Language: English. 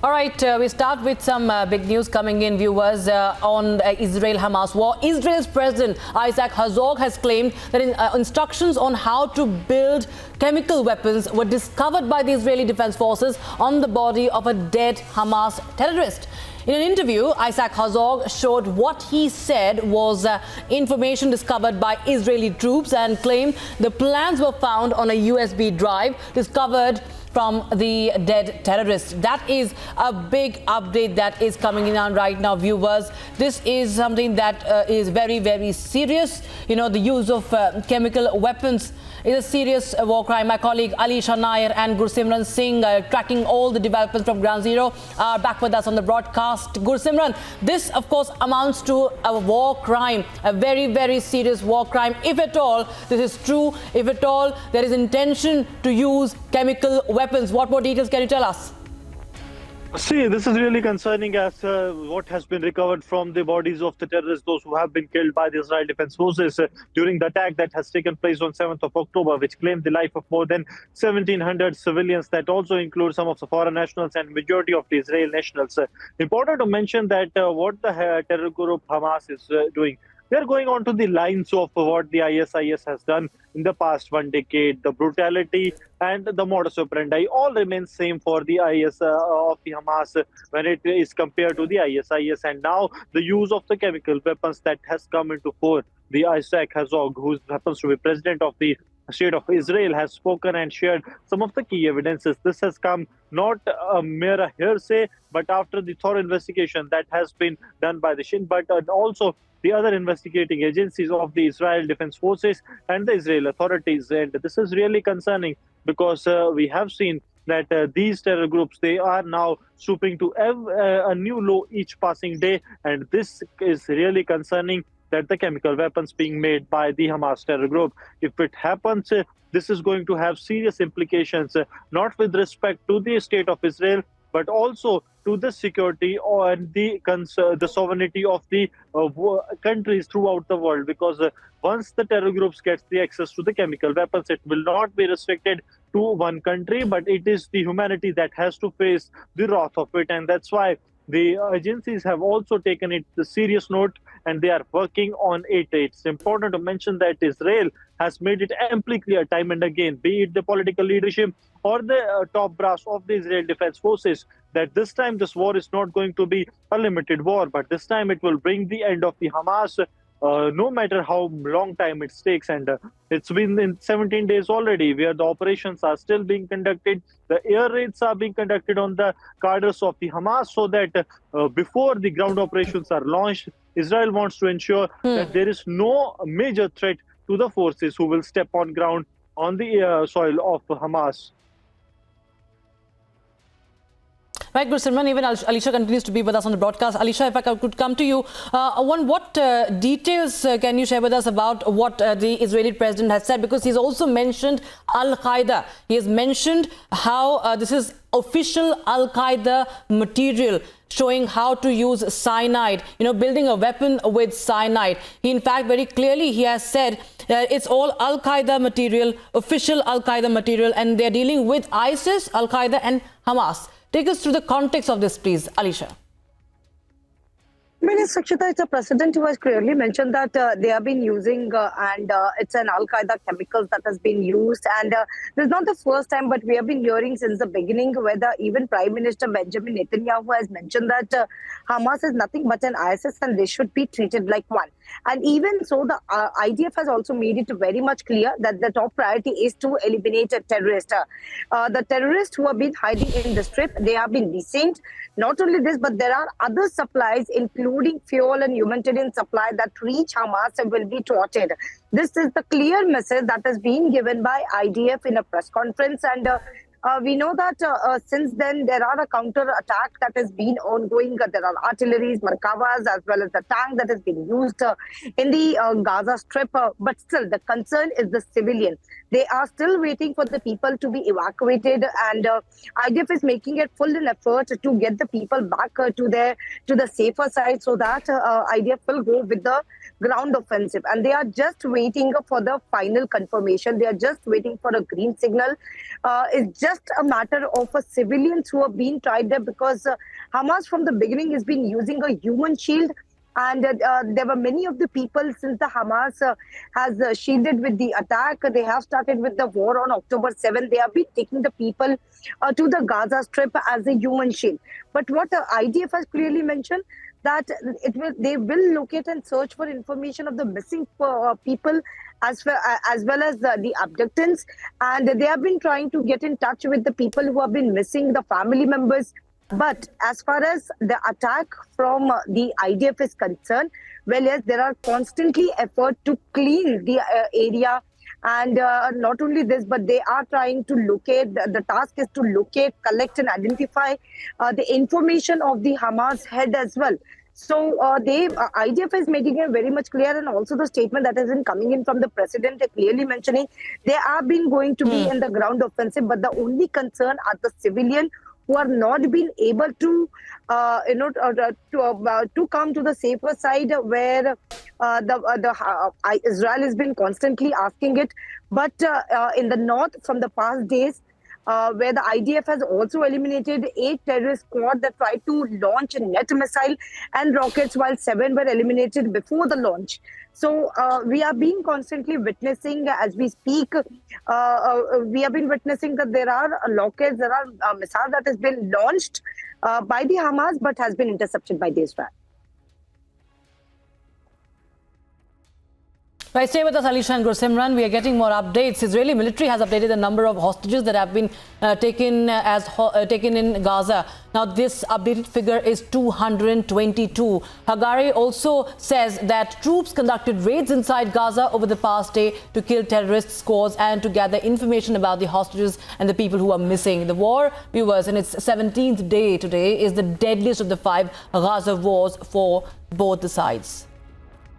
All right, we start with some big news coming in, viewers, on the Israel-Hamas war. Israel's President Isaac Herzog has claimed that instructions on how to build chemical weapons were discovered by the Israeli Defense Forces on the body of a dead Hamas terrorist. In an interview, Isaac Herzog showed what he said was information discovered by Israeli troops and claimed the plans were found on a USB drive discovered from the dead terrorist. That is a big update that is coming in on right now, viewers. This is something that is very, very serious. You know, the use of chemical weapons is a serious war crime. My colleague Alisha Nair and Gursimran Singh, tracking all the developments from Ground Zero, are back with us on the broadcast. Gursimran, this of course amounts to a war crime, a very, very serious war crime. If at all this is true, if at all there is intention to use chemical weapons, what more details can you tell us? See, this is really concerning as what has been recovered from the bodies of the terrorists, those who have been killed by the Israeli Defense Forces during the attack that has taken place on 7th of October, which claimed the life of more than 1,700 civilians. That also includes some of the foreign nationals and majority of the Israeli nationals. Important to mention that what the terror group Hamas is doing, they're going on to the lines of what the ISIS has done in the past 1 decade. The brutality and the modus operandi all remain same for the IS of the Hamas when it is compared to the ISIS. And now the use of the chemical weapons that has come into fore. The Isaac Herzog, who happens to be president of the State of Israel, has spoken and shared some of the key evidences. This has come not a mere hearsay, but after the thorough investigation that has been done by the Shin, but also the other investigating agencies of the Israel Defense Forces and the Israel authorities. And this is really concerning because we have seen that these terror groups, they are now stooping to a new low each passing day. And this is really concerning, that the chemical weapons being made by the Hamas terror group, if it happens, this is going to have serious implications, not with respect to the state of Israel, but also to the security and the sovereignty of the countries throughout the world. Because once the terror groups get the access to the chemical weapons, it will not be restricted to one country, but it is the humanity that has to face the wrath of it. And that's why the agencies have also taken it the serious note, and they are working on it. It's important to mention that Israel has made it amply clear time and again, be it the political leadership or the top brass of the Israel Defense Forces, that this time this war is not going to be a limited war, but this time it will bring the end of the Hamas, no matter how long time it takes. And it's been in 17 days already where the operations are still being conducted. The air raids are being conducted on the cadres of the Hamas, so that before the ground operations are launched, Israel wants to ensure that there is no major threat to the forces who will step on ground on the soil of Hamas. Right, Gursimran, even Alisha continues to be with us on the broadcast. Alisha, if I could come to you, what details can you share with us about what the Israeli president has said? Because he's also mentioned Al-Qaeda. He has mentioned how this is official Al-Qaeda material, showing how to use cyanide, building a weapon with cyanide. He, in fact, very clearly, he has said it's all Al-Qaeda material, official Al-Qaeda material, and they're dealing with ISIS, Al-Qaeda and Hamas. Take us through the context of this, please, Alisha. Minister Sakshita, it's a president who has clearly mentioned that they have been using and it's an Al-Qaeda chemicals that has been used. And this is not the first time, but we have been hearing since the beginning whether even Prime Minister Benjamin Netanyahu has mentioned that Hamas is nothing but an ISIS and they should be treated like one. And even so, the IDF has also made it very much clear that the top priority is to eliminate a terrorist. The terrorists who have been hiding in the strip, they have been detained. Not only this, but there are other supplies, including fuel and humanitarian supply that reach Hamas and will be thwarted. This is the clear message that has been given by IDF in a press conference. And we know that since then there are a counter attack that has been ongoing. There are artilleries, Markavas, as well as the tank that has been used in the Gaza Strip. But still, the concern is the civilian. They are still waiting for the people to be evacuated, and IDF is making it full an effort to get the people back to the safer side, so that IDF will go with the ground offensive. And they are just waiting for the final confirmation. They are just waiting for a green signal. It's just just a matter of civilians who are being tried there, because Hamas from the beginning has been using a human shield. And there were many of the people, since the Hamas has shielded with the attack, they have started with the war on October 7th. They have been taking the people to the Gaza Strip as a human shield. But what the IDF has clearly mentioned, that they will locate and search for information of the missing people as well as the abductants. And they have been trying to get in touch with the people who have been missing, the family members. But as far as the attack from the IDF is concerned, well, yes, there are constantly efforts to clean the area. And not only this, but they are trying to locate, the task is to locate, collect and identify the information of the Hamas head as well. So IDF is making it very much clear, and also the statement that has been coming in from the president clearly mentioning they have been going to be in the ground offensive, but the only concern are the civilian who are not being able to, to come to the safer side, where Israel has been constantly asking it. But in the north, from the past days, where the IDF has also eliminated 8 terrorist squads that tried to launch a net missile and rockets, while 7 were eliminated before the launch. So we are being constantly witnessing, as we speak, we have been witnessing that there are rockets, there are missiles that has been launched by the Hamas, but has been intercepted by the Israel. Right, stay with us, Alisha and Gursimran. We are getting more updates. Israeli military has updated the number of hostages that have been taken in Gaza. Now, this updated figure is 222. Haggari also says that troops conducted raids inside Gaza over the past day to kill terrorist squads and to gather information about the hostages and the people who are missing. The war, viewers, in its 17th day today, is the deadliest of the 5 Gaza wars for both the sides.